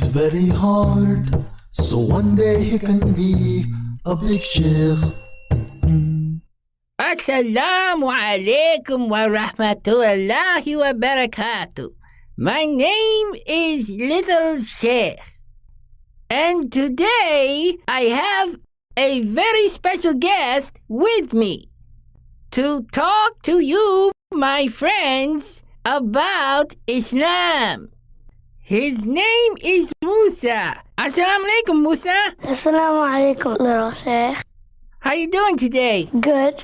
very hard, so one day he can be a big sheikh. Assalamu alaikum wa rahmatullahi wa barakatuh. My name is Little Sheikh, and today I have a very special guest with me to talk to you, my friends, about Islam. His name is Musa. Assalamu alaikum, Musa. Assalamu alaikum, little sheikh. How you doing today? Good.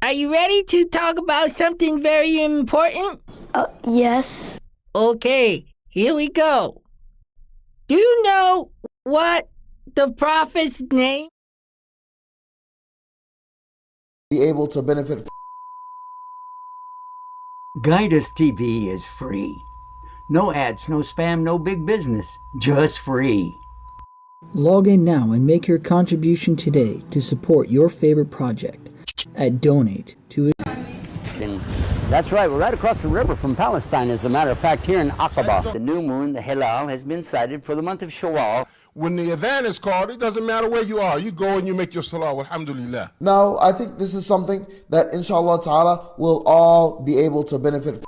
Are you ready to talk about something very important? Yes. Okay, here we go. Do you know what the prophet's name? Be able to benefit. Guidus TV is free. No ads, no spam, no big business. Just free. Log in now and make your contribution today to support your favorite project at Donate to. That's right, we're right across the river from Palestine. As a matter of fact, here in Aqaba, the new moon, the Hilal, has been sighted for the month of Shawwal. When the adhan is called, it doesn't matter where you are. You go and you make your salah, alhamdulillah. Now, I think this is something that inshallah ta'ala we'll all be able to benefit.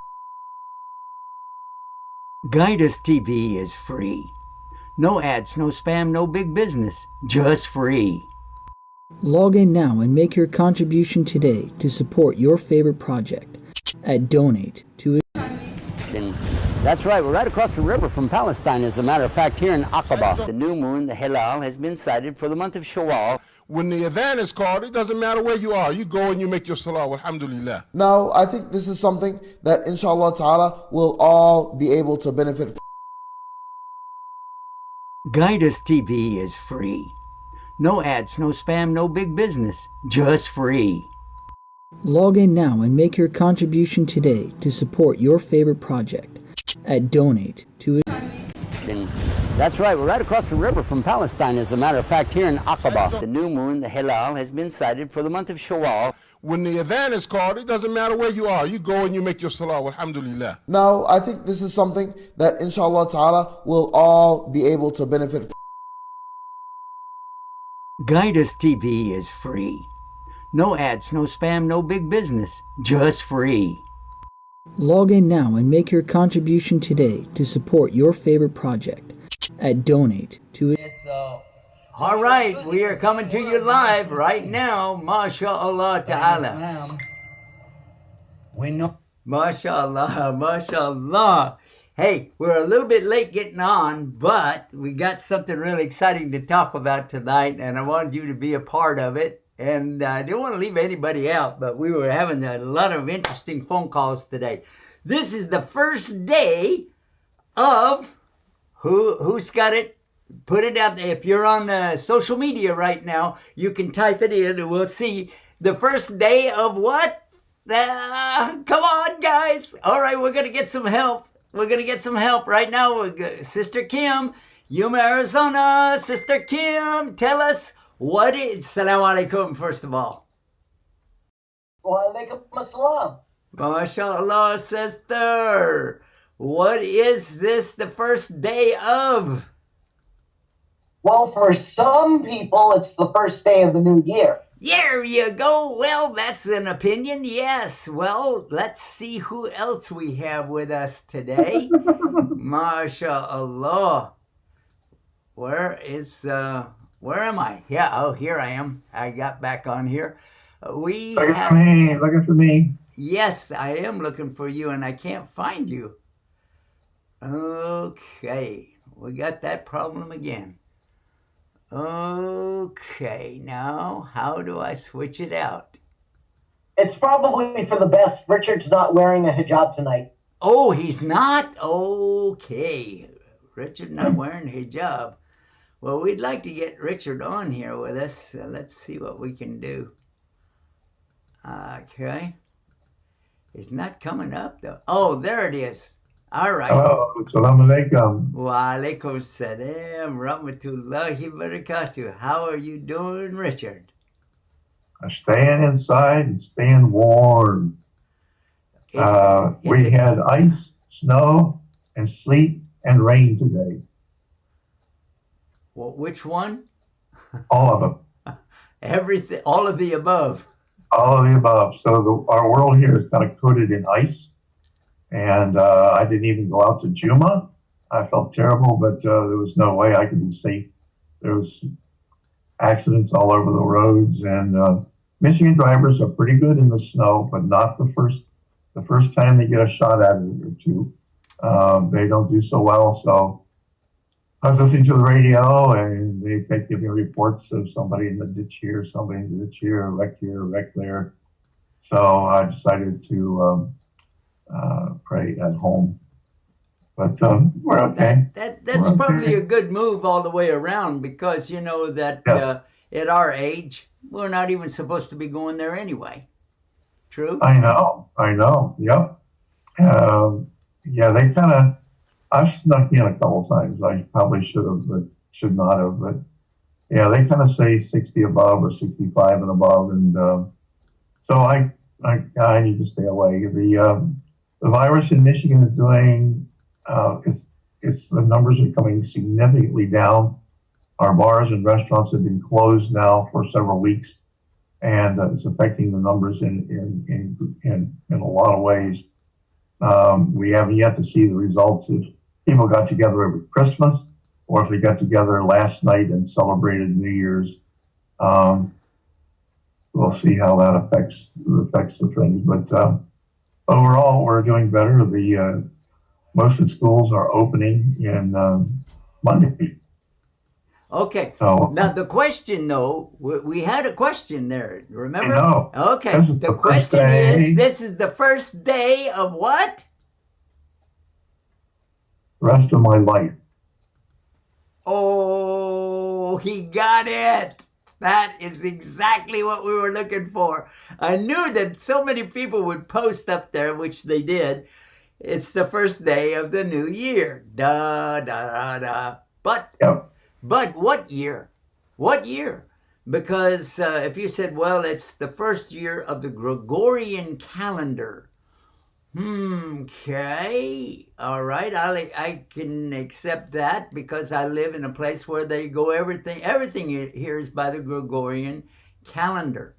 Guidus TV is free. No ads, no spam, no big business. Just free. Log in now and make your contribution today to support your favorite project at Donate to. That's right, we're right across the river from Palestine. As a matter of fact, here in Aqaba, the new moon, the Hilal, has been sighted for the month of Shawwal. When the adhan is called, it doesn't matter where you are. You go and you make your salah, alhamdulillah. Now, I think this is something that inshallah ta'ala we'll all be able to benefit. Guidus TV is free. No ads, no spam, no big business. Just free. Log in now and make your contribution today to support your favorite project at Donate to. That's right, we're right across the river from Palestine. As a matter of fact, here in Aqaba, the new moon, the Hilal, has been sighted for the month of Shawwal. When the adhan is called, it doesn't matter where you are. You go and you make your salah, alhamdulillah. Now, I think this is something that inshallah ta'ala we'll all be able to benefit. Guidus TV is free. No ads, no spam, no big business. Just free. Log in now and make your contribution today to support your favorite project at Donate to. All right, we are coming to you live right now. MashaAllah ta'ala. We know. MashaAllah, MashaAllah. Hey, we're a little bit late getting on, but we got something really exciting to talk about tonight, and I wanted you to be a part of it. And I didn't want to leave anybody out, but we were having a lot of interesting phone calls today. This is the first day of who's got it? Put it out there. If you're on social media right now, you can type it in and we'll see the first day of what? Come on, guys. All right, we're going to get some help. We're going to get some help right now. Sister Kim, Yuma, Arizona. Sister Kim, tell us what is... Assalamu alaikum, first of all. Wa alaikum assalam. MashaAllah, sister. What is this the first day of? Well, for some people, it's the first day of the new year. There you go. Well, that's an opinion, yes. Well, let's see who else we have with us today. MashaAllah. Where am I? Yeah, oh, here I am. I got back on here. Looking for me. Yes, I am looking for you, and I can't find you. Okay, we got that problem again. Okay, now how do I switch it out? It's probably for the best. Richard's not wearing a hijab tonight. Oh, he's not? Okay. Richard not wearing hijab. Well, we'd like to get Richard on here with us. So let's see what we can do. Okay. It's not coming up, though. Oh, there it is. All right. Hello. Assalamu alaikum. Wa alaikum salam. Rahmatullahi barakatuh. How are you doing, Richard? I'm staying inside and staying warm. We had ice, snow, and sleet and rain today. Well, which one? All of them. Everything, all of the above. All of the above. So our world here is kind of coated in ice. And I didn't even go out to Juma. I felt terrible, but there was no way I could be safe. There was accidents all over the roads, and Michigan drivers are pretty good in the snow, but not the first time they get a shot at it or two. They don't do so well. So I was listening to the radio, and they kept giving reports of somebody in the ditch here, somebody in the ditch here, a wreck here, a wreck there. So I decided to pray at home. But we're okay. That's we're probably okay. a good move all the way around, because you know that Yes. at our age, we're not even supposed to be going there anyway. True? I know. Yep. Yeah, they kind of, I've snuck in a couple times. I probably should have, but should not have. But yeah, they kind of say 60 above or 65 and above. And so I need to stay away. The virus in Michigan is doing, it's the numbers are coming significantly down. Our bars and restaurants have been closed now for several weeks, and it's affecting the numbers in a lot of ways. We haven't yet to see the results if people got together over Christmas or if they got together last night and celebrated New Year's. We'll see how that affects the things, but overall we're doing better. Most of the schools are opening in Monday. Okay. So now the question, though, we had a question there. Remember? I know. Okay. This is The the first question day. is: this is the first day of what? The rest of my life. Oh, he got it. That is exactly what we were looking for. I knew that so many people would post up there, which they did. It's the first day of the new year. Da, da, da, da. Yep. But what year? What year? Because if you said, well, it's the first year of the Gregorian calendar. Okay. All right. I can accept that because I live in a place where they go everything here is by the Gregorian calendar.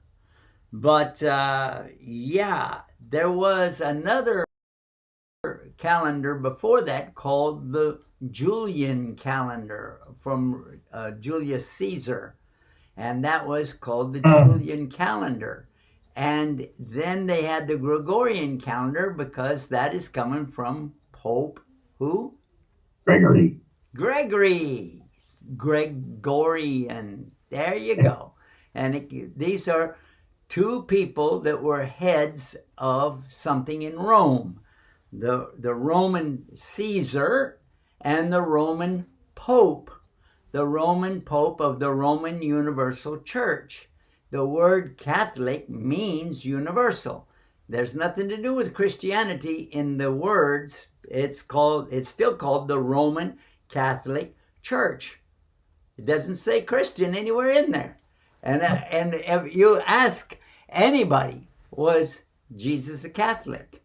But yeah, there was another calendar before that called the Julian calendar from Julius Caesar, and that was called the Julian calendar. And then they had the Gregorian calendar because that is coming from Pope who? Gregory. Gregorian. There you go. And these are two people that were heads of something in Rome. The Roman Caesar and the Roman Pope. The Roman Pope of the Roman Universal Church. The word Catholic means universal. There's nothing to do with Christianity in the words. It's still called the Roman Catholic Church. It doesn't say Christian anywhere in there. And if you ask anybody, was Jesus a Catholic?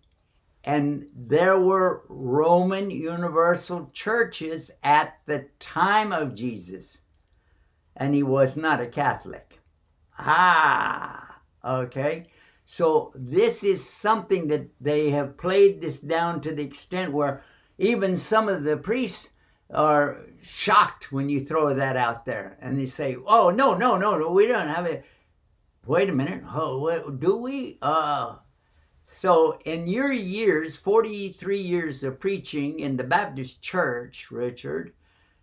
And there were Roman universal churches at the time of Jesus. And he was not a Catholic. Okay. So this is something that they have played this down to the extent where even some of the priests are shocked when you throw that out there. And they say, oh, no, we don't have it. Wait a minute. Oh, do we? So in your years, 43 years of preaching in the Baptist church, Richard,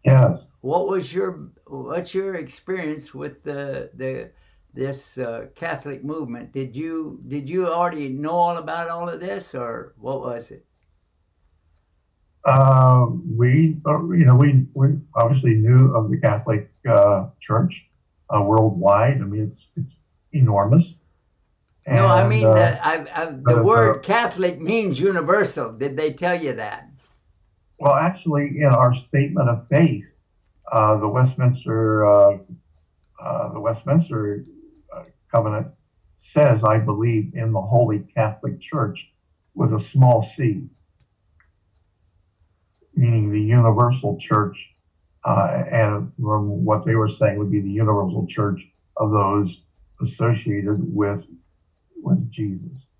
Yes. what's your experience with this Catholic movement? Did you already know all about all of this, or what was it? We obviously knew of the Catholic Church worldwide. I mean, it's enormous. No, I mean the word a, Catholic means universal. Did they tell you that? Well, actually, in our statement of faith, the Westminster Covenant says, "I believe in the Holy Catholic Church," with a small c, meaning the universal church and from what they were saying would be the universal church of those associated with Jesus.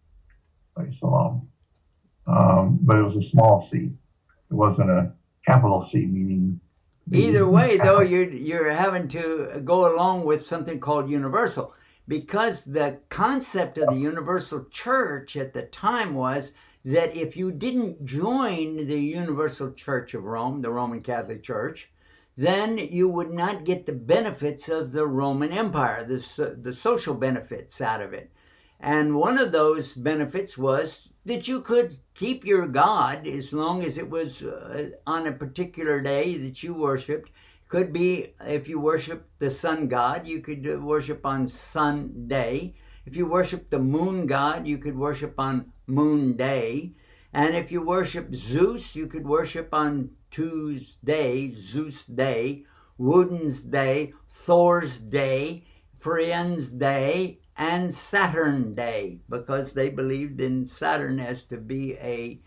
Salam. But it was a small C. It wasn't a capital C, meaning. Either way, though, you're having to go along with something called universal, because the concept of the universal church at the time was that if you didn't join the universal church of Rome, the Roman Catholic Church, then you would not get the benefits of the Roman Empire, the social benefits out of it. And one of those benefits was that you could keep your God as long as it was on a particular day that you worshiped. Could be if you worship the sun god, you could worship on Sunday. If you worship the moon god, you could worship on Moon Day. And if you worship Zeus, you could worship on Tuesday, Zeus Day, Woden's Day, Thor's Day, Friend's Day, and Saturn Day, because they believed in Saturn as to be a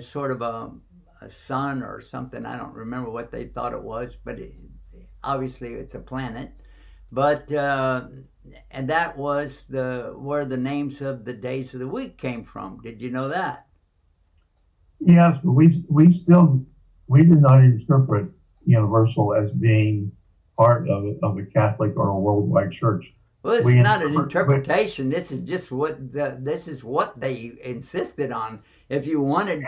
sort of a sun or something. I don't remember what they thought it was, but obviously it's a planet. But and that was where the names of the days of the week came from. Did you know that? Yes, but we did not interpret universal as being part of a Catholic or a worldwide church. Well, it's not an interpretation. This is just what they insisted on. If you wanted,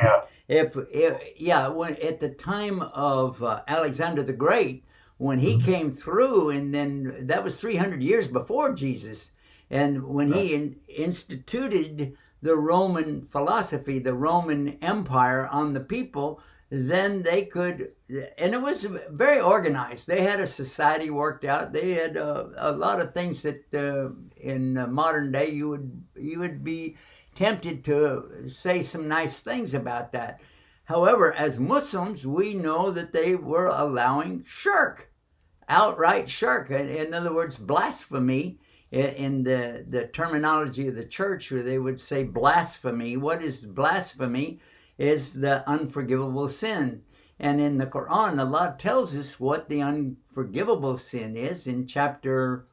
when at the time of Alexander the Great, when he came through, and then that was 300 years before Jesus, and when he instituted the Roman philosophy, the Roman Empire on the people, then they could, and it was very organized. They had a society worked out. They had a lot of things that in modern day you would be tempted to say some nice things about that. However, as Muslims, we know that they were allowing shirk, outright shirk. In other words, blasphemy. In the terminology of the church, where they would say blasphemy. What is blasphemy? Is the unforgivable sin. And in the Quran, Allah tells us what the unforgivable sin is in chapter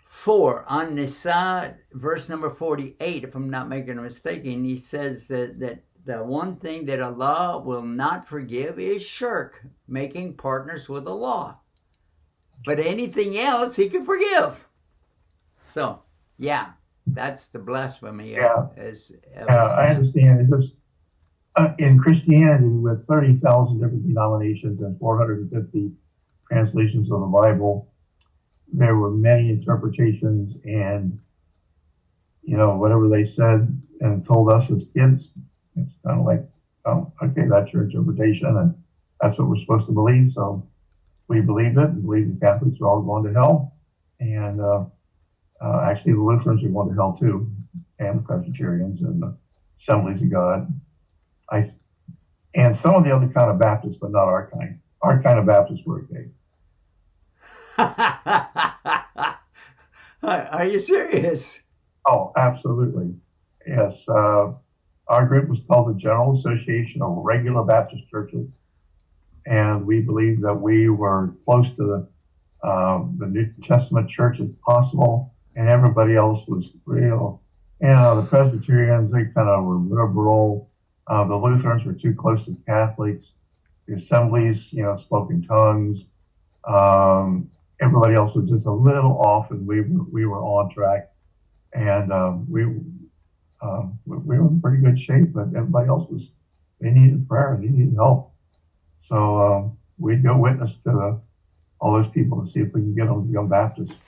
4, on Nisa, verse number 48, if I'm not making a mistake. And he says that the one thing that Allah will not forgive is shirk, making partners with Allah. But anything else he can forgive. So, yeah. That's the blasphemy. I understand. It was, in Christianity, with 30,000 different denominations and 450 translations of the Bible, there were many interpretations, and whatever they said and told us as kids, it's kind of like, oh, okay, that's your interpretation, and that's what we're supposed to believe. So we believed it, and believed the Catholics are all going to hell, and actually, the Lutherans are going to hell too, and the Presbyterians and the Assemblies of God. And some of the other kind of Baptists, but not our kind. Our kind of Baptists were okay. Are you serious? Oh, absolutely. Yes. Our group was called the General Association of Regular Baptist Churches, and we believed that we were close to the New Testament church as possible. And everybody else was real. The Presbyterians, they kind of were liberal. The Lutherans were too close to Catholics. The Assemblies, spoke in tongues. Everybody else was just a little off, and we were on track. And we were in pretty good shape, but everybody else they needed prayer, they needed help. So we'd go witness to all those people to see if we can get them to become Baptists.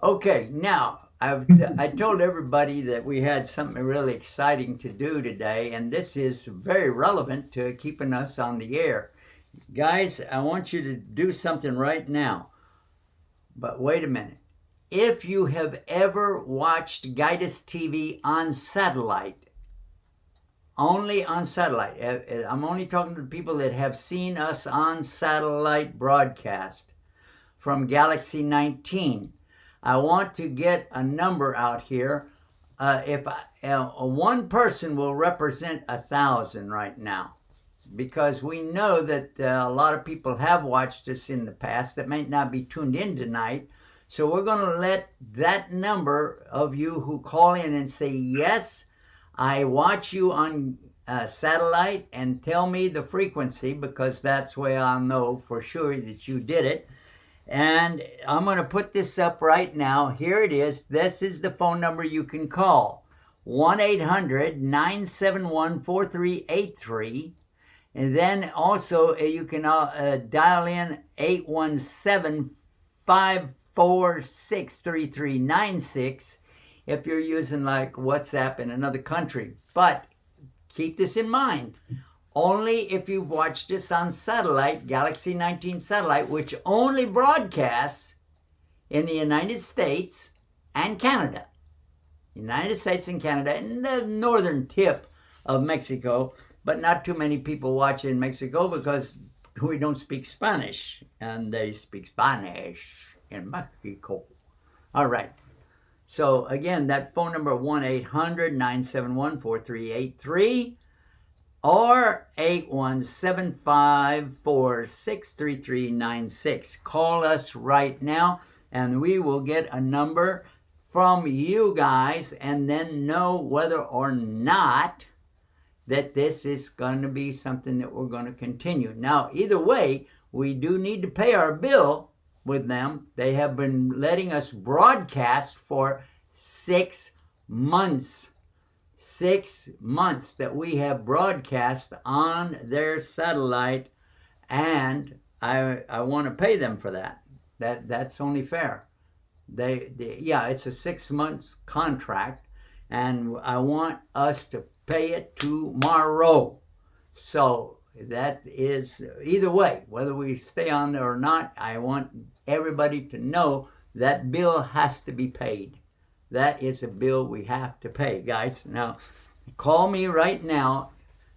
Okay, now, I told everybody that we had something really exciting to do today, and this is very relevant to keeping us on the air. Guys, I want you to do something right now. But wait a minute. If you have ever watched Guidus TV on satellite, only on satellite, I'm only talking to people that have seen us on satellite broadcast from Galaxy 19. I want to get a number out here. If one person will represent 1,000 right now. because we know that a lot of people have watched us in the past that might not be tuned in tonight. So we're going to let that number of you who call in and say, yes, I watch you on satellite, and tell me the frequency, because that's the way I'll know for sure that you did it. And I'm going to put this up right now. Here it is. This is the phone number you can call. 1-800-971-4383. And then also you can dial in 817-546-3396 if you're using like WhatsApp in another country. But keep this in mind. Only if you've watched this on satellite, Galaxy 19 satellite, which only broadcasts in the United States and Canada. United States and Canada, and the northern tip of Mexico, but not too many people watch in Mexico because we don't speak Spanish, and they speak Spanish in Mexico. All right. So again, that phone number, 1-800-971-4383 or 817-546-3396. Call us right now, and we will get a number from you guys and then know whether or not that this is going to be something that we're going to continue. Now, either way, we do need to pay our bill with them. They have been letting us broadcast for 6 months. 6 months that we have broadcast on their satellite, and I want to pay them for that. That's only fair. Yeah, it's a 6 months contract, and I want us to pay it tomorrow. So that is, either way, whether we stay on there or not, I want everybody to know that bill has to be paid. That is a bill we have to pay, guys. Now, call me right now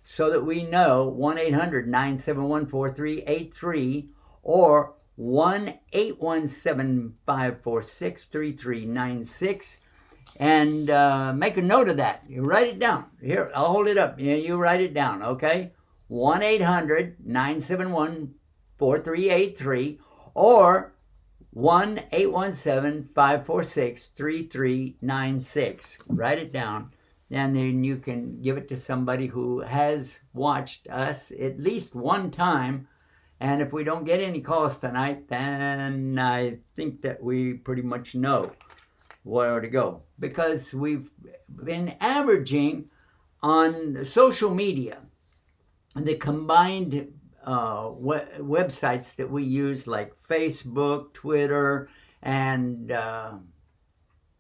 so that we know. 1-800-971-4383 or 1-817-546-3396, and make a note of that. You write it down. Here, I'll hold it up. You write it down, okay? 1-800-971-4383 or 1-817-546-3396. Write it down, and then you can give it to somebody who has watched us at least one time. And if we don't get any calls tonight, then I think that we pretty much know where to go, because we've been averaging on social media, the combined websites that we use, like Facebook, Twitter, and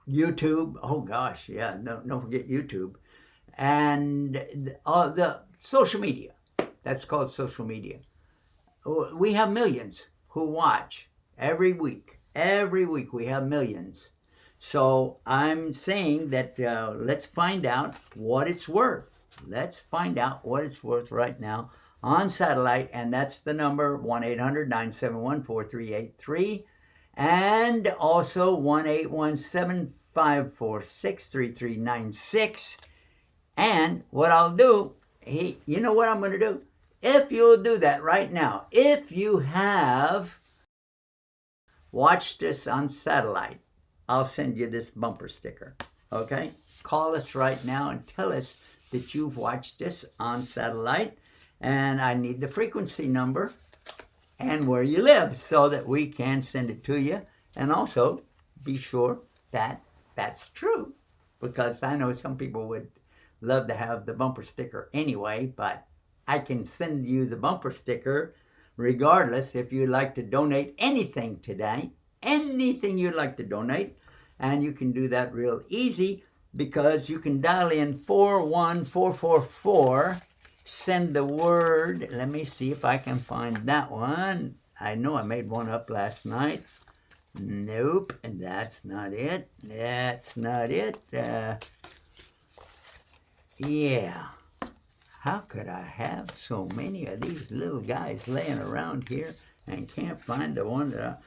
YouTube. Oh gosh, yeah, don't forget YouTube. And the social media, that's called social media. We have millions who watch every week. Every week we have millions. So I'm saying that let's find out what it's worth. Let's find out what it's worth right now on satellite, and that's the number, 1-800-971-4383 and also 1-817-546-3396. And what I'll do, you know what I'm going to do? If you'll do that right now, if you have watched us on satellite, I'll send you this bumper sticker, okay? Call us right now and tell us that you've watched this on satellite, and I need the frequency number and where you live so that we can send it to you, and also be sure that that's true, because I know some people would love to have the bumper sticker anyway, but I can send you the bumper sticker regardless if you'd like to donate anything today, anything you'd like to donate, and you can do that real easy, because you can dial in 41444, send the word, let me see if I can find that one. I know I made one up last night. Nope, and that's not it. That's not it. Yeah. How could I have so many of these little guys laying around here and can't find the one that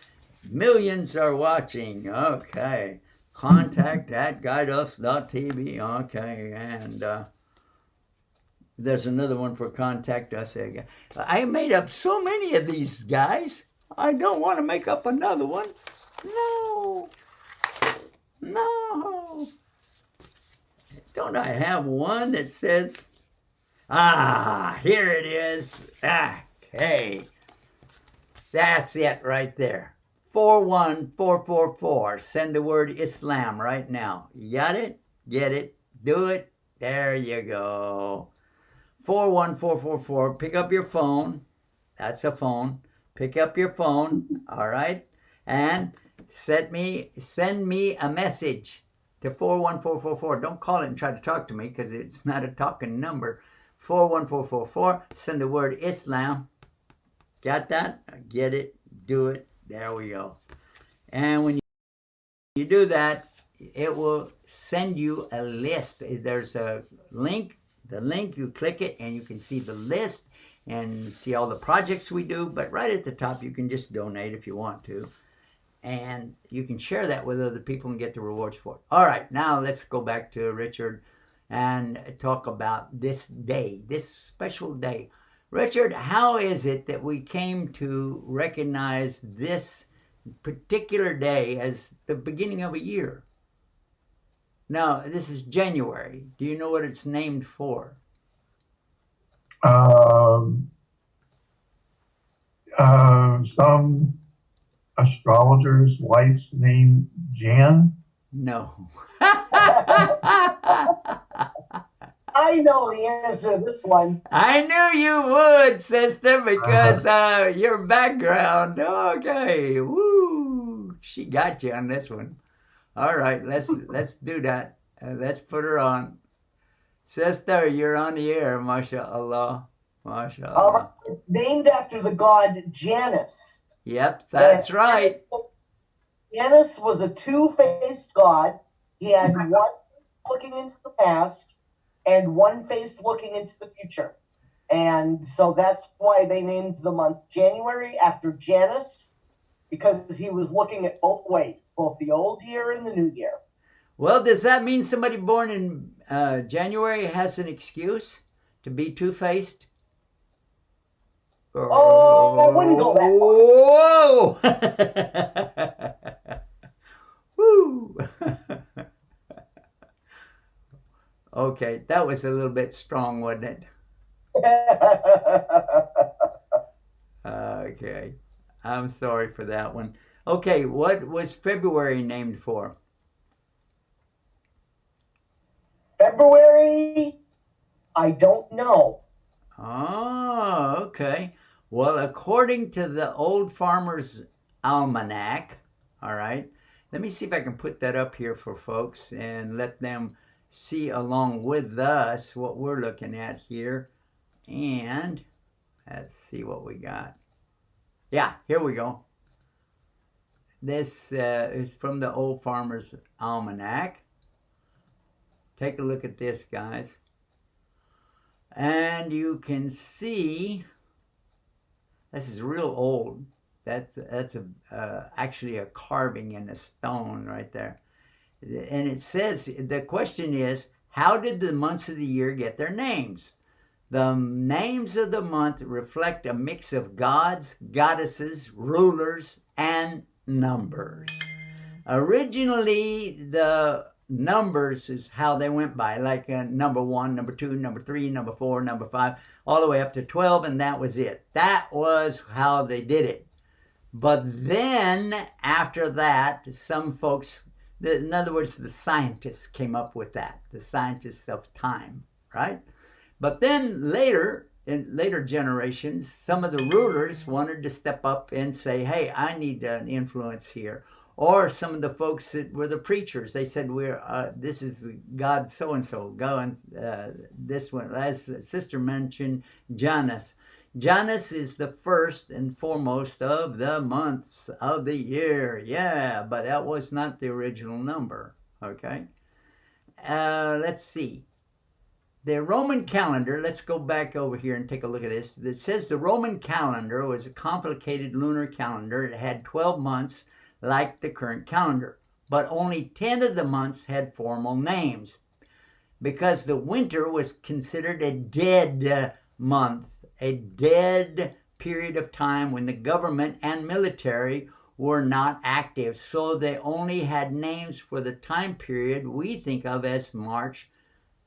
millions are watching? Okay. Contact at guideus.tv. Okay. And There's another one for contact us again. I made up so many of these, guys. I don't want to make up another one. No. No. Don't I have one that says, here it is. Okay. That's it right there. 41444. Send the word Islam right now. You got it? Get it? Do it? There you go. 41444. Pick up your phone. That's a phone. Pick up your phone. All right? And send me a message to 41444. Don't call it and try to talk to me because it's not a talking number. 41444. Send the word Islam. Got that? Get it? Do it. There we go. And when you do that, it will send you a list. There's a link. The link, you click it, and you can see the list and see all the projects we do. But right at the top, you can just donate if you want to. And you can share that with other people and get the rewards for it. All right, now let's go back to Richard and talk about this day, this special day. Richard, how is it that we came to recognize this particular day as the beginning of a year? Now, this is January. Do you know what it's named for? Some astrologer's wife's name, Jan? No. I know the answer to this one. I knew you would, sister, because your background. Okay, woo! She got you on this one. All right, let's do that. Let's put her on. Sister, you're on the air, mashallah. MashaAllah. It's named after the god Janus. Yep, that's right. Janus was a two-faced god. He had one looking into the past and one face looking into the future. And so that's why they named the month January after Janus, because he was looking at both ways, both the old year and the new year. Well, does that mean somebody born in January has an excuse to be two-faced? Oh, I wouldn't go that far. Whoa! Woo! Okay, that was a little bit strong, wasn't it? Okay, I'm sorry for that one. Okay, what was February named for? February, I don't know. Oh, okay. Well, according to the Old Farmer's Almanac, all right, let me see if I can put that up here for folks and let them see along with us what we're looking at here. And let's see what we got. Yeah, here we go. This is from the Old Farmer's Almanac. Take a look at this, guys. And you can see, this is real old. That's actually a carving in a stone right there. And it says, the question is, how did the months of the year get their names? The names of the month reflect a mix of gods, goddesses, rulers, and numbers. Originally, the numbers is how they went by, like number 1, number 2, number 3, number 4, number 5, all the way up to 12, and that was it. That was how they did it. But then, after that, some folks, in other words, the scientists came up with that, the scientists of time, right? But then later, in later generations, some of the rulers wanted to step up and say, hey, I need an influence here. Or some of the folks that were the preachers, they said, this is God so-and-so, God, this one. As Sister mentioned, Janus. Janus is the first and foremost of the months of the year. Yeah, but that was not the original number, okay? Let's see. The Roman calendar, let's go back over here and take a look at this. It says the Roman calendar was a complicated lunar calendar. It had 12 months like the current calendar, but only 10 of the months had formal names. because the winter was considered a dead month, a dead period of time when the government and military were not active. So they only had names for the time period we think of as March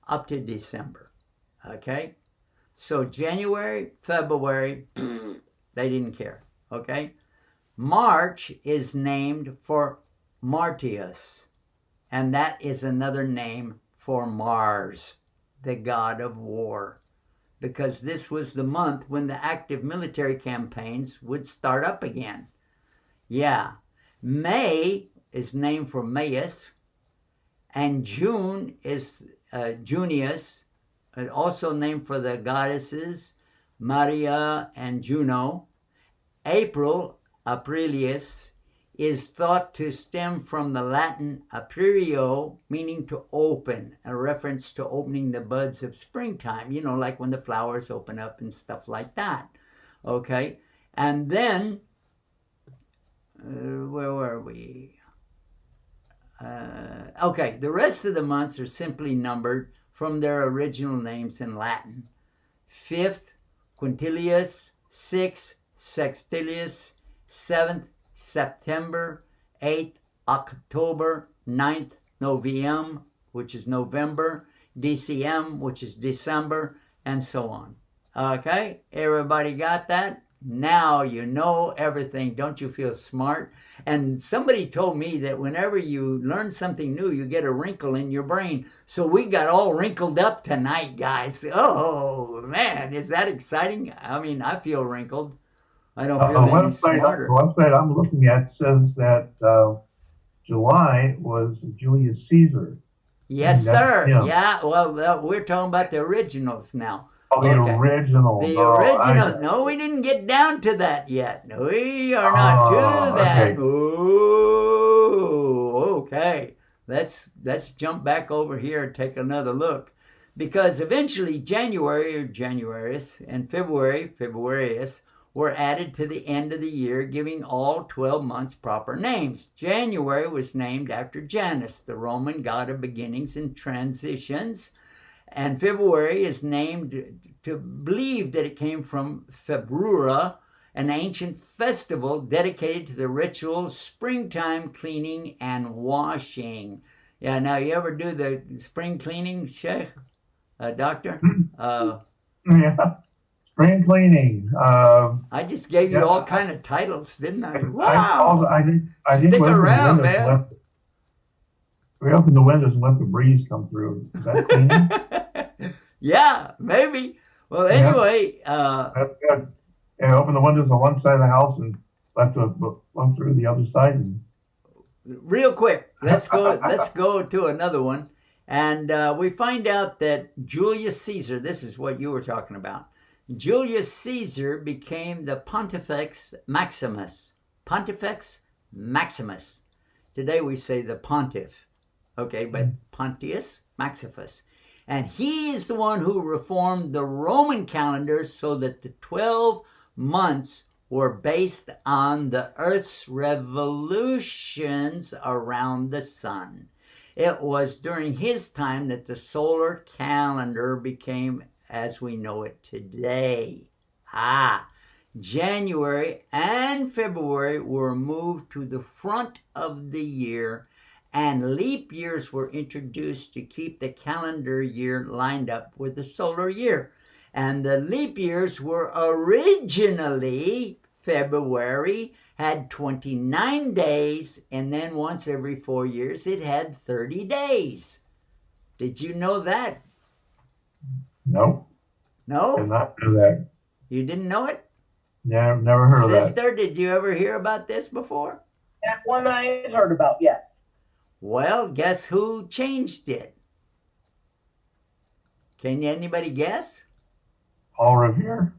up to December. Okay? So January, February, they didn't care. Okay? March is named for Martius, and that is another name for Mars, the god of war, because this was the month when the active military campaigns would start up again. Yeah. May is named for Maius, and June is Junius, and also named for the goddesses Maria and Juno. April, Aprilius, is thought to stem from the Latin aperio, meaning to open, a reference to opening the buds of springtime, you know, like when the flowers open up and stuff like that. Okay? And then, where were we? Okay, the rest of the months are simply numbered from their original names in Latin. 5th, Quintilius. 6th, Sextilius. 7th, September. 8th, October. 9th, Noviembre, which is November. DCM, which is December, and so on. Okay, everybody got that? Now you know everything. Don't you feel smart? And somebody told me that whenever you learn something new, you get a wrinkle in your brain. So we got all wrinkled up tonight, guys. Oh, man, is that exciting? I mean, I feel wrinkled. I don't feel any smarter. The website I'm looking at says that July was Julius Caesar. Yes, sir. Yeah, well, we're talking about the originals now. Oh, the original. The original. No, we didn't get down to that yet. We are not to that. Okay. Ooh, okay. Let's jump back over here and take another look. Because eventually January, or Januarius, and February, Februarius, were added to the end of the year, giving all 12 months proper names. January was named after Janus, the Roman god of beginnings and transitions. And February is named to believe that it came from Februra, an ancient festival dedicated to the ritual springtime cleaning and washing. Yeah, now you ever do the spring cleaning, Sheikh, doctor? Yeah, spring cleaning. I just gave you all kind of titles, didn't I? Wow! I think Stick around, man. We opened the windows and let the breeze come through. Is that cleaning? Yeah, maybe. Well, anyway. Open the windows on one side of the house and let the one through the other side. And... Real quick, let's go to another one. And we find out that Julius Caesar, this is what you were talking about. Julius Caesar became the Pontifex Maximus. Pontifex Maximus. Today we say the Pontiff. Okay, but Pontius Maximus. And he is the one who reformed the Roman calendar so that the 12 months were based on the Earth's revolutions around the sun. It was during his time that the solar calendar became as we know it today. January and February were moved to the front of the year, and leap years were introduced to keep the calendar year lined up with the solar year. And the leap years were originally February, had 29 days, and then once every 4 years it had 30 days. Did you know that? No. No? Did not know that. You didn't know it? Yeah, I've never heard of that. Sister, did you ever hear about this before? That one I had heard about, yes. Well, guess who changed it? Can anybody guess? Paul Revere?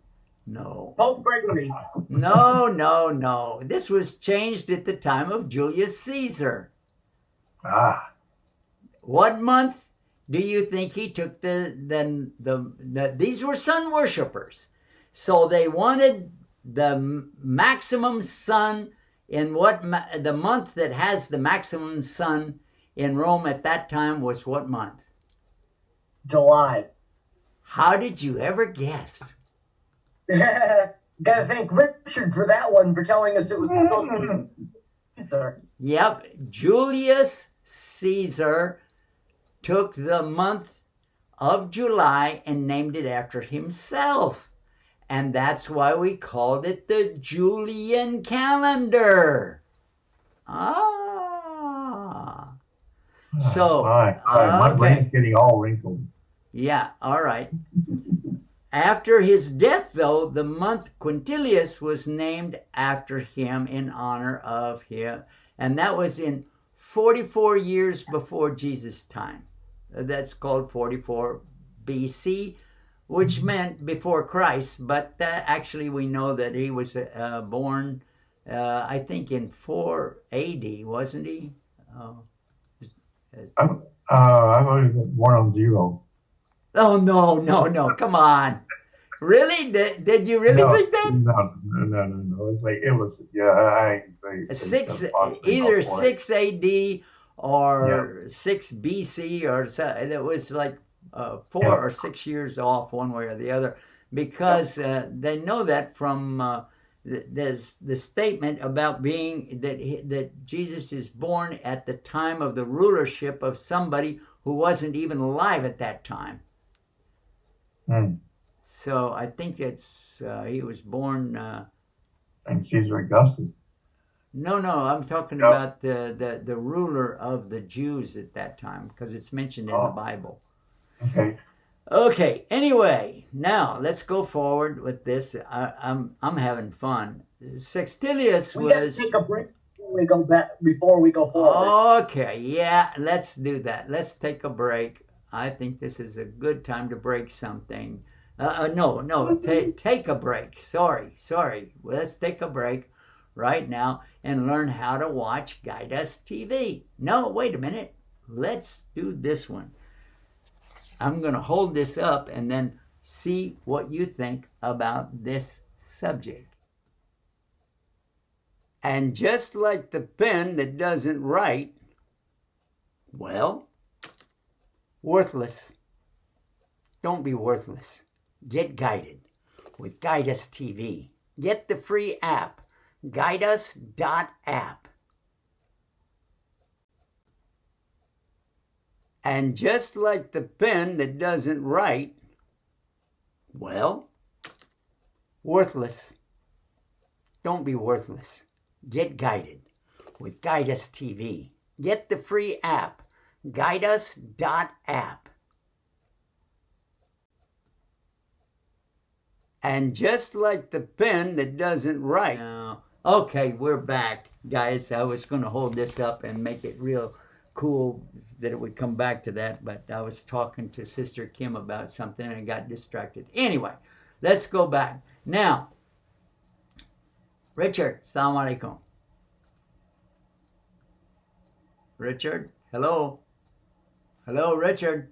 No. Pope Gregory. No. This was changed at the time of Julius Caesar. What month do you think he took these were sun worshippers. So they wanted the maximum sun in the month that has the maximum sun in Rome at that time was what month? July. How did you ever guess? Gotta thank Richard for that one, for telling us it was the Caesar. Yep, Julius Caesar took the month of July and named it after himself. And that's why we called it the Julian calendar. Ah. So, all right. My brain's getting all wrinkled. Yeah, all right. After his death, though, the month Quintilius was named after him in honor of him. And that was in 44 years before Jesus' time. That's called 44 BC, which meant before Christ. But actually, we know that he was born, I think, in 4 AD, wasn't he? I thought he was born on 0. Oh, no. Come on. Really? Did you really think that? No. It was, yeah, either 6 AD or 6 BC or so. It was like 4 or 6 years off one way or the other, because they know that from there's the statement about being that Jesus is born at the time of the rulership of somebody who wasn't even alive at that time. So I think it's he was born. And Caesar Augustus. No, I'm talking about the ruler of the Jews at that time, because it's mentioned in the Bible. Okay. Anyway, now let's go forward with this. I'm having fun. Sextilius We gotta take a break before we go forward. Okay, yeah, let's do that. Let's take a break. I think this is a good time to break something. Take a break. Sorry. Let's take a break right now and learn how to watch Guide Us TV. No, wait a minute. Let's do this one. I'm going to hold this up and then see what you think about this subject. And just like the pen that doesn't write, well, worthless. Don't be worthless. Get guided with Guide Us TV. Get the free app, guideus.app. And just like the pen that doesn't write, well, worthless. Don't be worthless. Get guided with Guide Us TV. Get the free app, guideus.app. And just like the pen that doesn't write. Okay, we're back, guys. I was going to hold this up and make it real cool that it would come back to that, but I was talking to Sister Kim about something and I got distracted. Anyway, let's go back. Now, Richard, Assalamu alaikum. Richard, hello. Hello, Richard.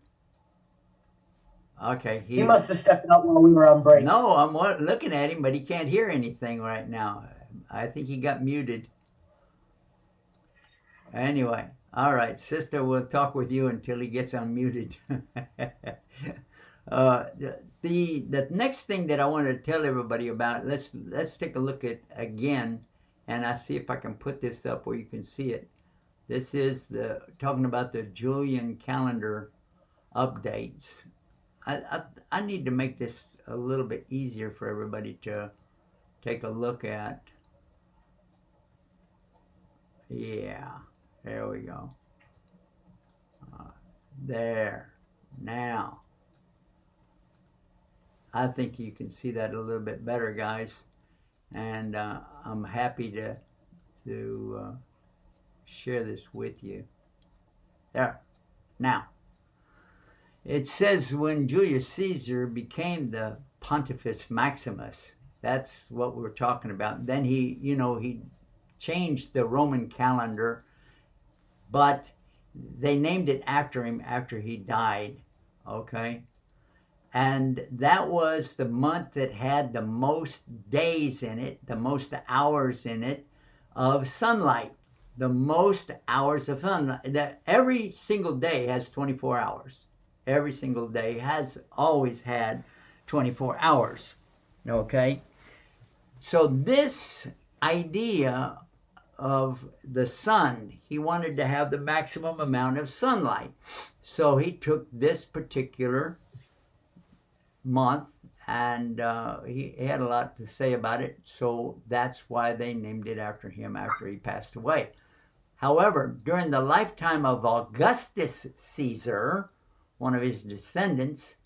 Okay. He must have stepped out while we were on break. No, I'm looking at him, but he can't hear anything right now. I think he got muted. Anyway, all right, sister, we'll talk with you until he gets unmuted. The next thing that I want to tell everybody about, let's take a look at again, and I'll see if I can put this up where you can see it. This is talking about the Julian calendar updates. I need to make this a little bit easier for everybody to take a look at. Yeah, there we go. There. Now, I think you can see that a little bit better, guys. And I'm happy to share this with you. There. Now, it says when Julius Caesar became the Pontifex Maximus, that's what we're talking about. Then he changed the Roman calendar, but they named it after him after he died, okay? And that was the month that had the most days in it, the most hours in it of sunlight, the most hours of sunlight. Every single day has 24 hours. every single day, has always had 24 hours. Okay? So this idea of the sun, he wanted to have the maximum amount of sunlight. So he took this particular month, and he had a lot to say about it, so that's why they named it after him after he passed away. However, during the lifetime of Augustus Caesar, one of his descendants,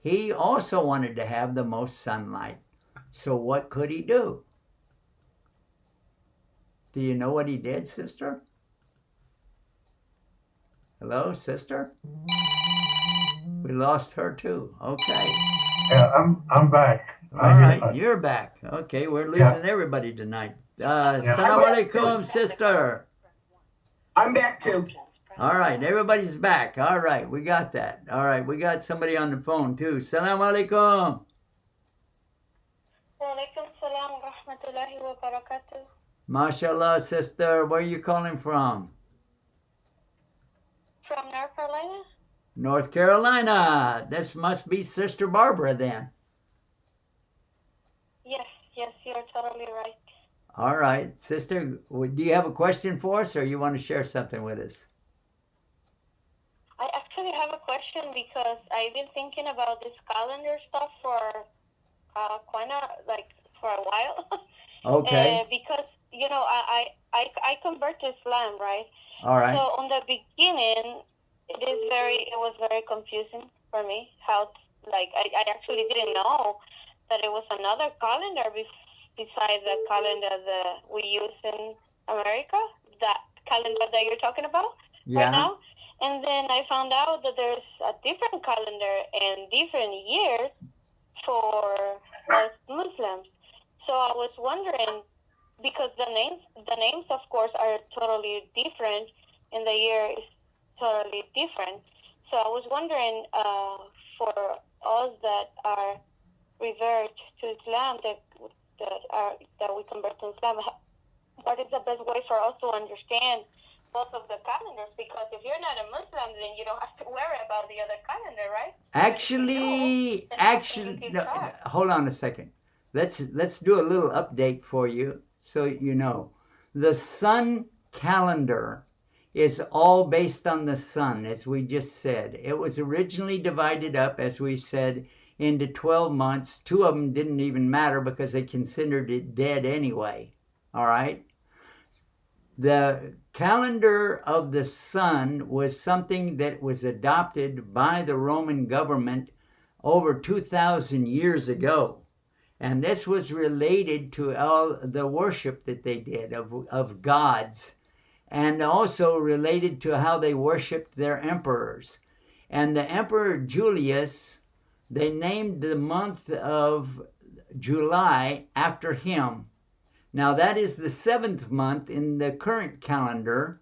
he also wanted to have the most sunlight. So what could he do? Do you know what he did, sister? Hello, sister? We lost her too. Okay. Yeah, I'm back. All right, you're back. Okay, we're losing everybody tonight. Assalamu alaikum, sister. I'm back too. All right, everybody's back. All right, we got that. All right, we got somebody on the phone too. Assalamu alaikum. Wa alaikum salam wa rahmatullahi wa barakatuh. MashaAllah, sister. Where are you calling from? From North Carolina? North Carolina. This must be Sister Barbara then. Yes, you're totally right. All right, sister, do you have a question for us, or you want to share something with us? I actually have a question because I've been thinking about this calendar stuff for for a while. Okay. Because I convert to Islam, right? All right. So on the beginning, it was very confusing for me. I actually didn't know that it was another calendar besides the calendar that we use in America, that calendar that you're talking about right now. And then I found out that there's a different calendar and different years for us Muslims. So I was wondering, because the names of course are totally different, and the year is totally different. So I was wondering, for us that are revert to Islam, that we convert to Islam, what is the best way for us to understand both of the calendars? Because if you're not a Muslim, then you don't have to worry about the other calendar, right? Actually, no, hold on a second. Let's do a little update for you so you know. The sun calendar is all based on the sun, as we just said. It was originally divided up, as we said, into 12 months. 2 of them didn't even matter because they considered it dead anyway. All right? The calendar of the sun was something that was adopted by the Roman government over 2,000 years ago. And this was related to all the worship that they did of gods, and also related to how they worshiped their emperors. And the Emperor Julius, they named the month of July after him. Now that is the 7th month in the current calendar,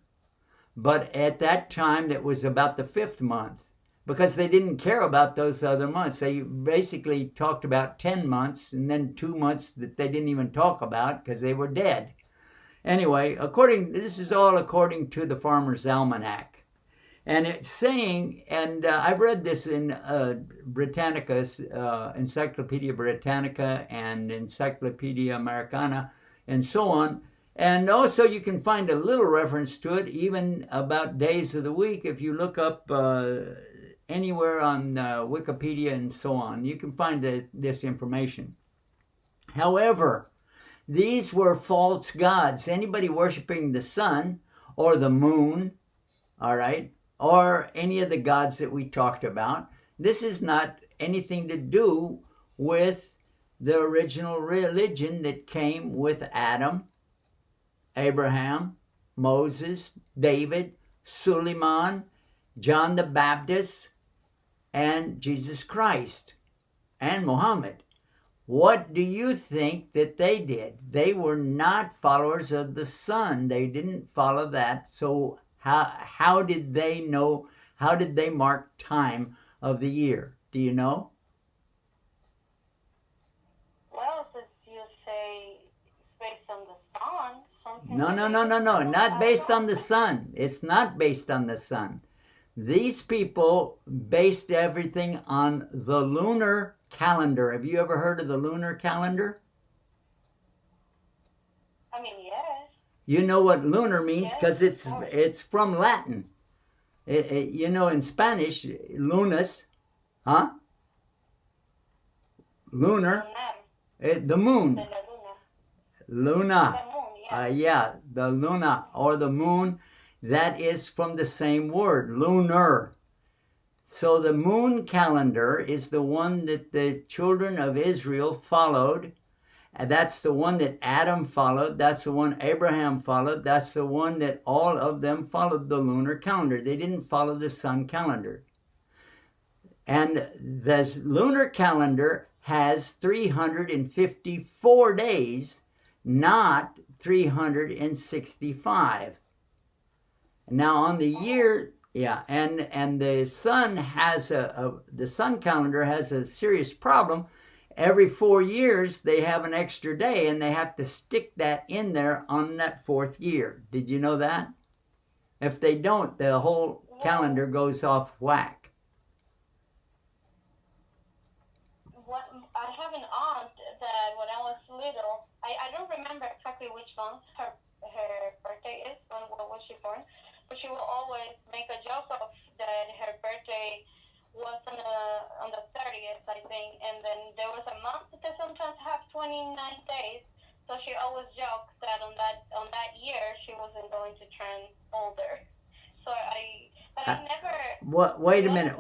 but at that time that was about the 5th month, because they didn't care about those other months. They basically talked about 10 months and then 2 months that they didn't even talk about because they were dead. Anyway, this is all according to the Farmer's Almanac. And it's saying, and I've read this in Britannica's, Encyclopedia Britannica and Encyclopedia Americana and so on. And also you can find a little reference to it even about days of the week. If you look up anywhere on Wikipedia and so on, you can find this information. However, these were false gods. Anybody worshiping the sun or the moon, all right, or any of the gods that we talked about, this is not anything to do with the original religion that came with Adam, Abraham, Moses, David, Suleiman, John the Baptist, and Jesus Christ, and Muhammad. What do you think that they did? They were not followers of the sun. They didn't follow that. So how did they know? How did they mark time of the year? Do you know? Well, since you say it's based on the sun, No. Not based on the sun. It's not based on the sun. These people based everything on the lunar calendar. Have you ever heard of the lunar calendar? I mean, yes. You know what lunar means because Yes, it's from Latin. You know, in Spanish, lunas, huh? Lunar, the moon. The Luna. moon, yeah. Yeah, the luna or the moon, that is from the same word, lunar. So the moon calendar is the one that the children of Israel followed. And that's the one that Adam followed. That's the one Abraham followed. That's the one that all of them followed, the lunar calendar. They didn't follow the sun calendar. And the lunar calendar has 354 days, not 365. Now on the year, yeah, and the sun has the sun calendar has a serious problem. Every 4 years they have an extra day, and they have to stick that in there on that 4th year. Did you know that? If they don't, the whole calendar goes off whack. I have an aunt that when I was little, I don't remember exactly which month her birthday is, when was she born, but she will always make a joke of that her birthday was on the 30th, I think, and then there was a month that sometimes have 29 days, so she always jokes that on that year she wasn't going to turn older. So I never. What? Wait a minute.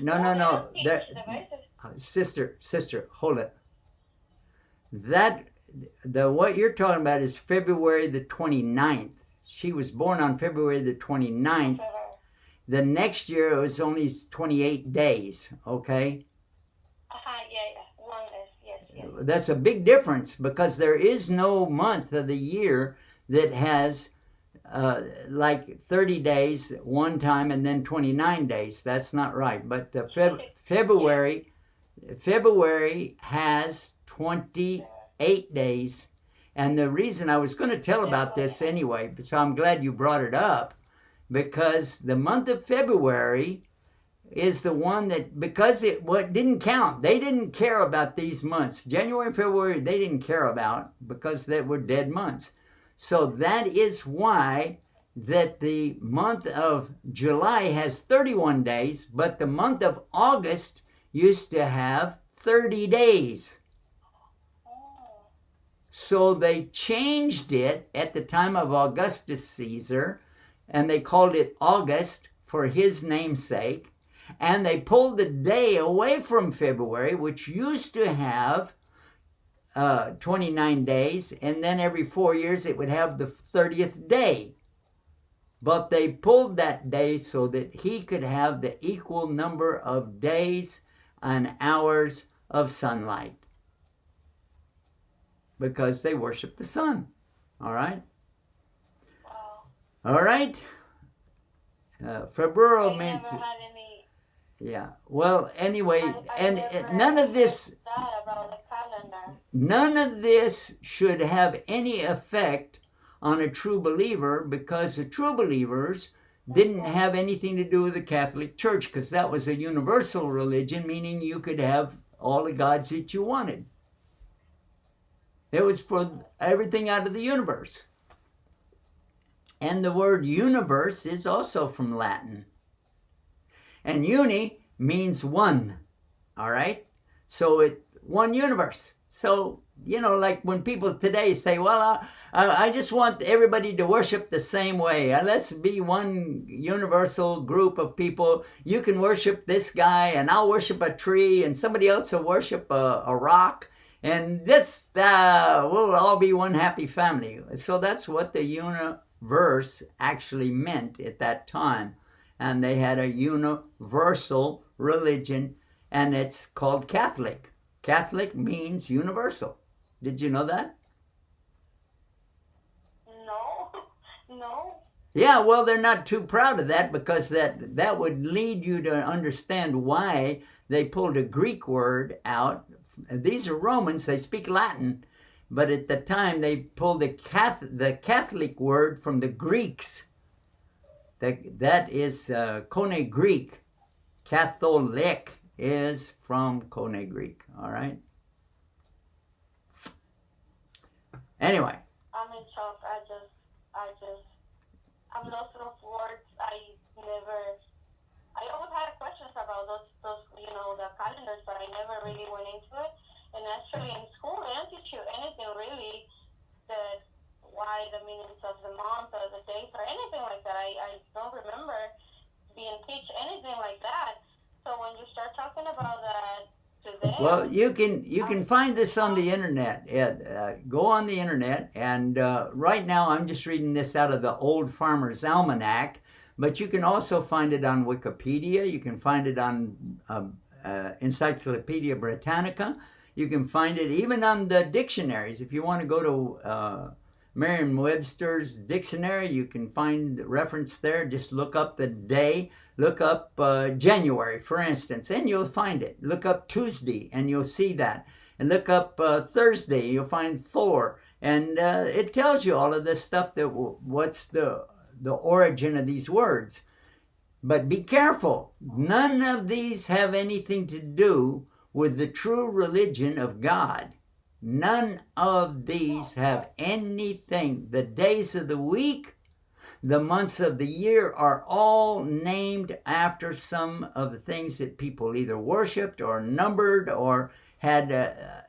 No. Sister, hold it. What you're talking about is February the 29th. She was born on February the 29th. The next year it was only 28 days, okay? Yeah. One less, yes. That's a big difference because there is no month of the year that has like 30 days one time and then 29 days. That's not right. But February has 28 days. And the reason I was going to tell about this anyway, so I'm glad you brought it up, because the month of February is the one that, because it didn't count. They didn't care about these months. January and February, they didn't care about because they were dead months. So that is why that the month of July has 31 days, but the month of August used to have 30 days. So they changed it at the time of Augustus Caesar, and they called it August for his namesake, and they pulled the day away from February, which used to have 29 days, and then every 4 years it would have the 30th day. But they pulled that day so that he could have the equal number of days and hours of sunlight, because they worship the sun. All right? All right? February means... Yeah. Well, anyway, none of this should have any effect on a true believer, because the true believers didn't have anything to do with the Catholic Church, because that was a universal religion, meaning you could have all the gods that you wanted. It was for everything out of the universe. And the word universe is also from Latin. And uni means one, all right? So one universe. So, like when people today say, well, I just want everybody to worship the same way. Let's be one universal group of people. You can worship this guy, and I'll worship a tree, and somebody else will worship a rock. And this, we'll all be one happy family. So that's what the universe actually meant at that time. And they had a universal religion, and it's called Catholic. Catholic means universal. Did you know that? No. Yeah, well, they're not too proud of that, because that would lead you to understand why they pulled a Greek word out. These are Romans, they speak Latin, but at the time they pulled the Catholic word from the Greeks. That is Koine Greek. Catholic is from Koine Greek. All right. Anyway. I'm in shock. I'm lost of words. I always had questions about those, the calendars, but I never really went into it. And actually, in school, they don't teach you anything really why the meanings of the month or the dates or anything like that. I don't remember being teach anything like that. So when you start talking about that today, well, you can find this on the internet. Go on the internet, and right now I'm just reading this out of the Old Farmer's Almanac, but you can also find it on Wikipedia. You can find it on Encyclopedia Britannica. You can find it even on the dictionaries. If you want to go to Merriam-Webster's dictionary, you can find the reference there. Just look up the day. Look up January, for instance, and you'll find it. Look up Tuesday, and you'll see that. And look up Thursday, you'll find Thor. And it tells you all of this stuff, that what's the origin of these words. But be careful. None of these have anything to do with the true religion of God. None of these have anything. The days of the week, the months of the year are all named after some of the things that people either worshipped or numbered or had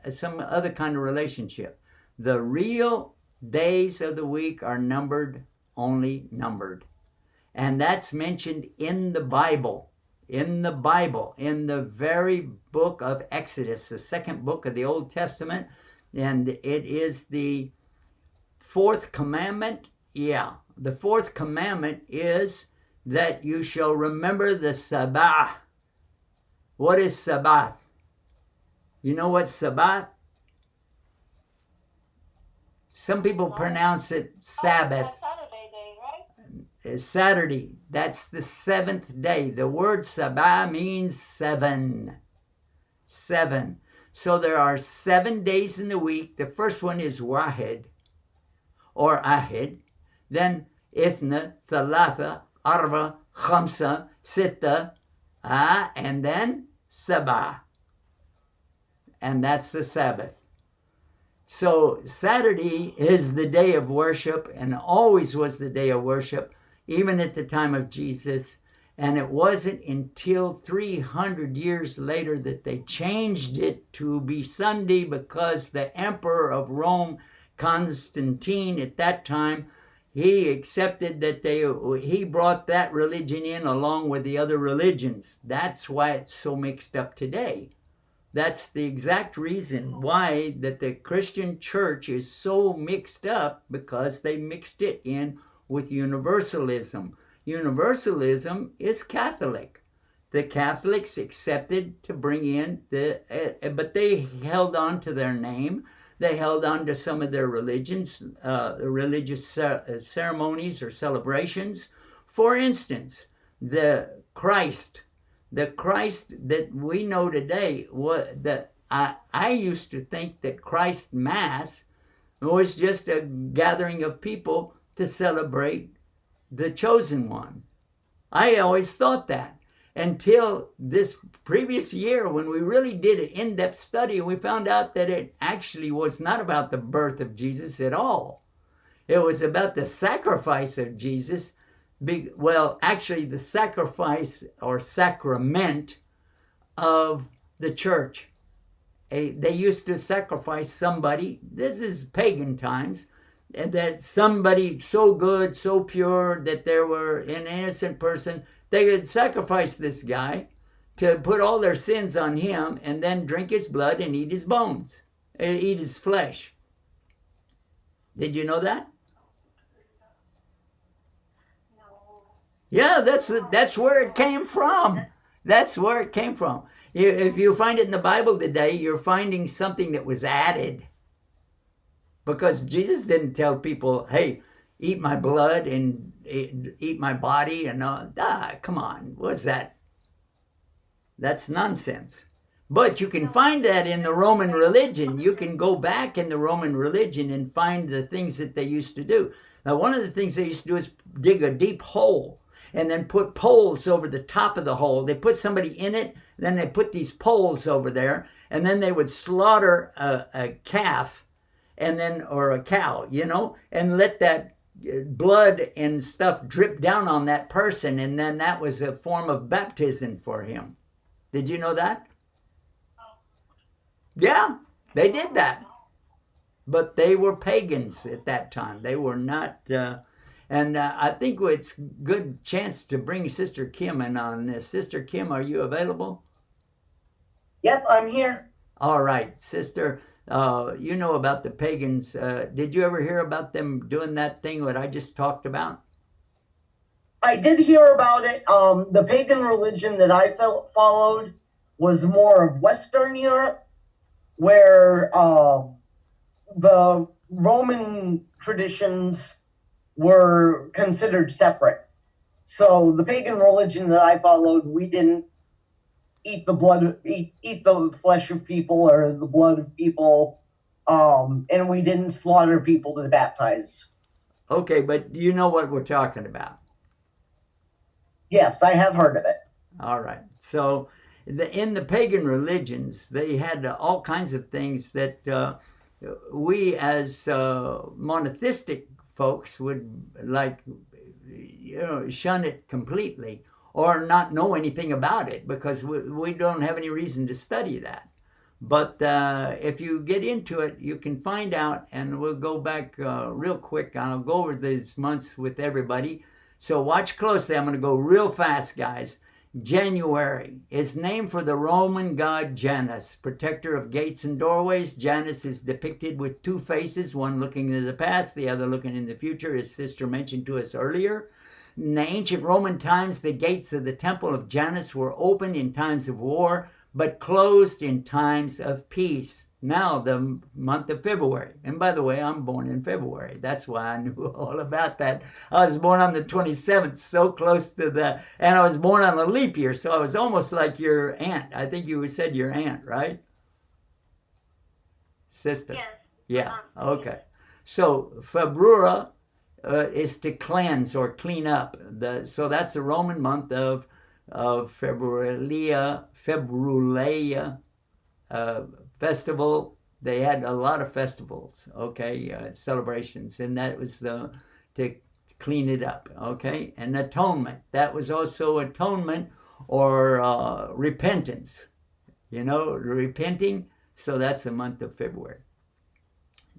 some other kind of relationship. The real days of the week are only numbered. And that's mentioned in the Bible. In the very book of Exodus, the second book of the Old Testament, and it is the fourth commandment. Yeah, the fourth commandment is that you shall remember the Sabbath. What is Sabbath? You know what Sabbath? Some people pronounce it Sabbath. Saturday day, right? Saturday. That's the seventh day. The word Sabbath means seven. Seven. So there are 7 days in the week. The first one is Wahid or Ahid. Then Ithna, Thalatha, Arba, Khamsa, Sitta, and then Sabah. And that's the Sabbath. So Saturday is the day of worship and always was the day of worship, even at the time of Jesus. And it wasn't until 300 years later that they changed it to be Sunday, because the emperor of Rome, Constantine, at that time, he accepted that he brought that religion in along with the other religions. That's why it's so mixed up today. That's the exact reason why that the Christian church is so mixed up, because they mixed it in with universalism. Universalism is Catholic. The Catholics accepted to bring in but they held on to their name. They held on to some of their religions, religious ceremonies or celebrations. For instance, the Christ that we know today, I used to think that Christ Mass was just a gathering of people to celebrate the chosen one. I always thought that, until this previous year when we really did an in-depth study, and we found out that it actually was not about the birth of Jesus at all. It was about the sacrifice of Jesus. Well, actually the sacrifice or sacrament of the church. They used to sacrifice somebody. This is pagan times. That somebody so good, so pure, that there were an innocent person, they could sacrifice this guy to put all their sins on him, and then drink his blood and eat his bones, and eat his flesh. Did you know that? No. Yeah, that's where it came from. That's where it came from. If you find it in the Bible today, you're finding something that was added. Because Jesus didn't tell people, hey, eat my blood and eat my body and all. Come on, what's that? That's nonsense. But you can find that in the Roman religion. You can go back in the Roman religion and find the things that they used to do. Now, one of the things they used to do is dig a deep hole. and then put poles over the top of the hole. They put somebody in it, then they put these poles over there, and then they would slaughter a calf, and then, or a cow, you know, and let that blood and stuff drip down on that person, and then that was a form of baptism for him. Did you know that? Yeah, they did that. But they were pagans at that time. They were not, and I think it's a good chance to bring Sister Kim in on this. Sister Kim, are you available? Yep, I'm here. All right, Sister, you know about the pagans. Did you ever hear about them doing that thing that I just talked about? I did hear about it. The pagan religion that I followed was more of Western Europe, where the Roman traditions were considered separate. So the pagan religion that I followed, we didn't eat the flesh of people or the blood of people, and we didn't slaughter people to baptize. Okay, but you know what we're talking about. Yes, I have heard of it. All right. So in the pagan religions, they had all kinds of things that we as monotheistic folks would like, you know, shun it completely or not know anything about it because we don't have any reason to study that. But if you get into it, you can find out, and we'll go back real quick. I'll go over these months with everybody. So watch closely. I'm going to go real fast, guys. January is named for the Roman god Janus, protector of gates and doorways. Janus is depicted with two faces, one looking into the past, the other looking in the future, as Sister mentioned to us earlier. In the ancient Roman times, the gates of the temple of Janus were open in times of war, but closed in times of peace. Now, the month of February. And by the way, I'm born in February. That's why I knew all about that. I was born on the 27th, so close to and I was born on a leap year, so I was almost like your aunt. I think you said your aunt, right? Sister. Yes. Yeah, okay. So, Februa is to cleanse or clean up. So that's the Roman month of Februalia festival. They had a lot of festivals, okay, celebrations, and that was to clean it up, okay. And atonement, that was also atonement or repentance, you know, repenting. So that's the month of February.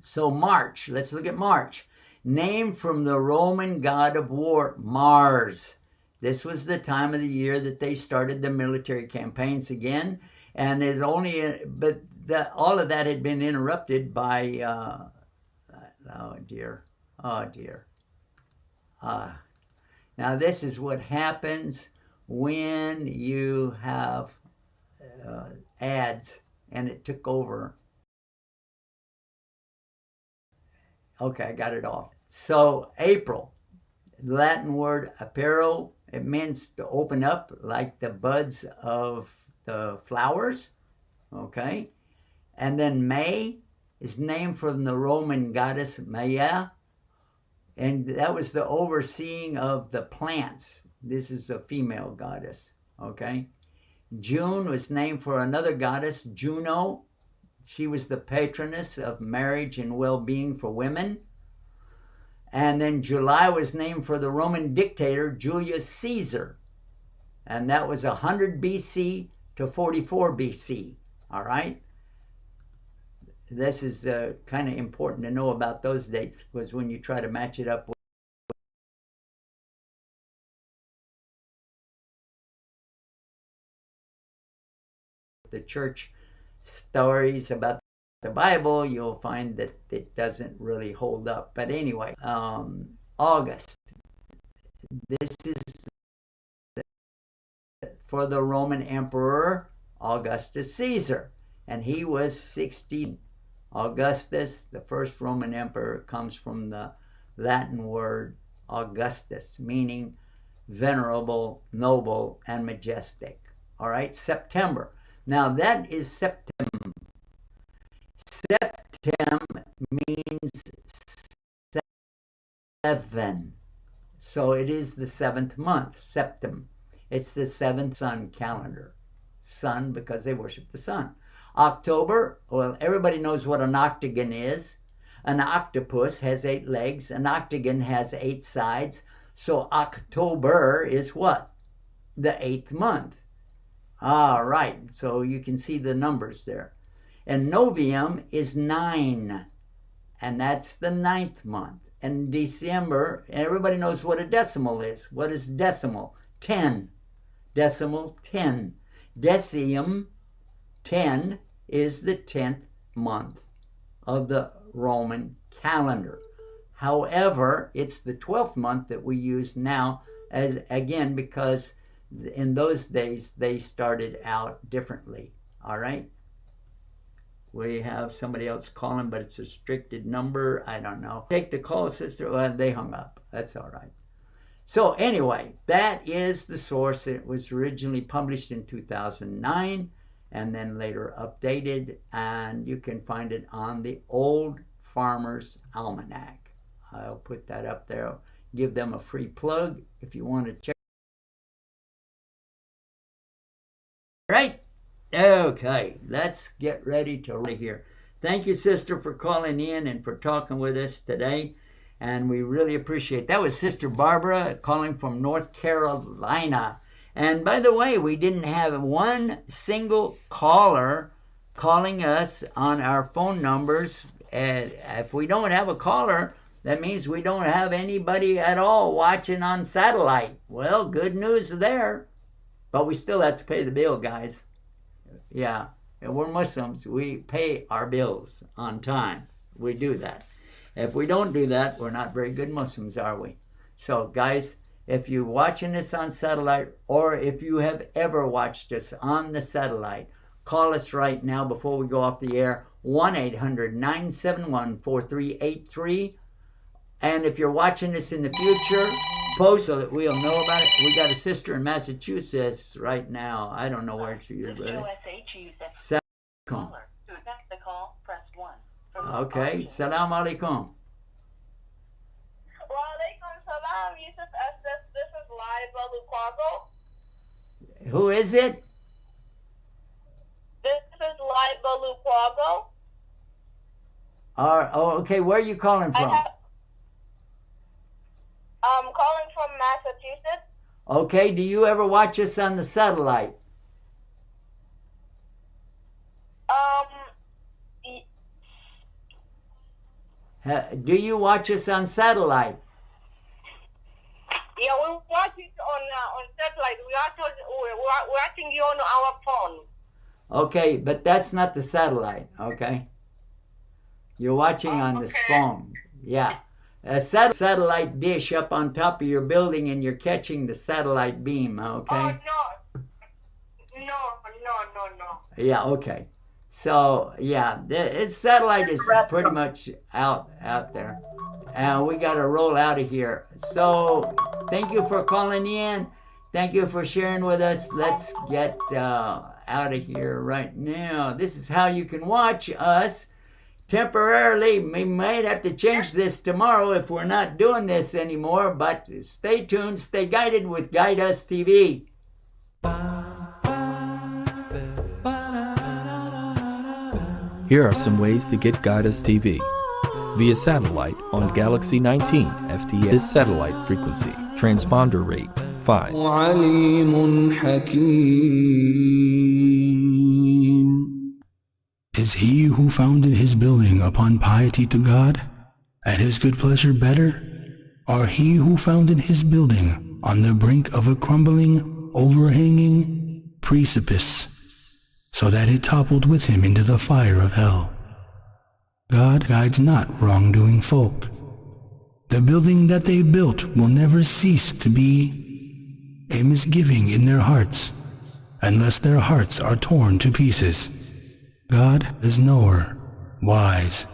So March, let's look at March. Named from the Roman god of war, Mars. This was the time of the year that they started the military campaigns again, and all of that had been interrupted by, oh dear. Now this is what happens when you have ads, and it took over. Okay, I got it off. So April, Latin word apero, it means to open up like the buds of the flowers, okay? And then May is named from the Roman goddess Maya, and that was the overseeing of the plants. This is a female goddess, okay? June was named for another goddess, Juno. She was the patroness of marriage and well-being for women. And then July was named for the Roman dictator Julius Caesar. And that was 100 BC to 44 BC. All right? This is kind of important to know about those dates, because when you try to match it up with the church stories about the Bible, you'll find that it doesn't really hold up. But anyway, August. This is for the Roman Emperor Augustus Caesar, and he was 16. Augustus, the first Roman emperor, comes from the Latin word Augustus, meaning venerable, noble, and majestic. All right, September. Now that is September. Septem means 7. So So it is the 7th month, Septem. It's the 7th sun calendar. Sun, because they worship the sun. October, well, everybody knows what an octagon is. An octopus has 8 legs. An octagon has 8 sides. So October is what? The 8th month. All right, so you can see the numbers there. And Novium is 9, and that's the 9th month. And December, everybody knows what a decimal is. What is decimal? 10. Decimal 10. Decium 10 is the 10th month of the Roman calendar. However, it's the 12th month that we use now, as again, because in those days they started out differently. All right. We have somebody else calling, but it's a restricted number. I don't know. Take the call, sister. Well, they hung up. That's all right. So anyway, that is the source. It was originally published in 2009 and then later updated, and you can find it on the Old Farmer's Almanac. I'll put that up there. Give them a free plug if you want to check. Right? Okay, let's get ready to here. Thank you, sister, for calling in and for talking with us today. And we really appreciate it. That was Sister Barbara calling from North Carolina. And by the way, we didn't have one single caller calling us on our phone numbers. If we don't have a caller, that means we don't have anybody at all watching on satellite. Well, good news there. But we still have to pay the bill, guys. Yeah, we're Muslims. We pay our bills on time. We do that. If we don't do that, we're not very good Muslims, are we? So, guys, if you're watching this on satellite, or if you have ever watched us on the satellite, call us right now before we go off the air, 1-800-971-4383. And if you're watching this in the future, post so that we'll know about it. We got a sister in Massachusetts right now. I don't know where she is. Salam alaikum. Okay, salam alaikum. Walaikum salam, Yusuf Estes. This is Liza Luquago. Who is it? This is Liza Luquago. Okay, where are you calling from? I'm calling from Massachusetts. Okay, do you ever watch us on the satellite? Do you watch us on satellite? Yeah, we watch it on satellite. We're watching you on our phone. Okay, but that's not the satellite, okay? You're watching on this phone. Yeah. A satellite dish up on top of your building, and you're catching the satellite beam, okay? Oh, no. Yeah, okay. So, yeah, its satellite is pretty much out there. And we got to roll out of here. So, thank you for calling in. Thank you for sharing with us. Let's get out of here right now. This is how you can watch us temporarily. We might have to change this tomorrow if we're not doing this anymore. But stay tuned. Stay guided with Guide Us TV. Here are some ways to get Guide Us TV. Via satellite on Galaxy 19 FTS satellite frequency. Transponder rate 5. Is he who founded his building upon piety to God, at his good pleasure better, or he who founded his building on the brink of a crumbling, overhanging precipice, so that it toppled with him into the fire of hell? God guides not wrongdoing folk. The building that they built will never cease to be a misgiving in their hearts, unless their hearts are torn to pieces. God is knower, wise,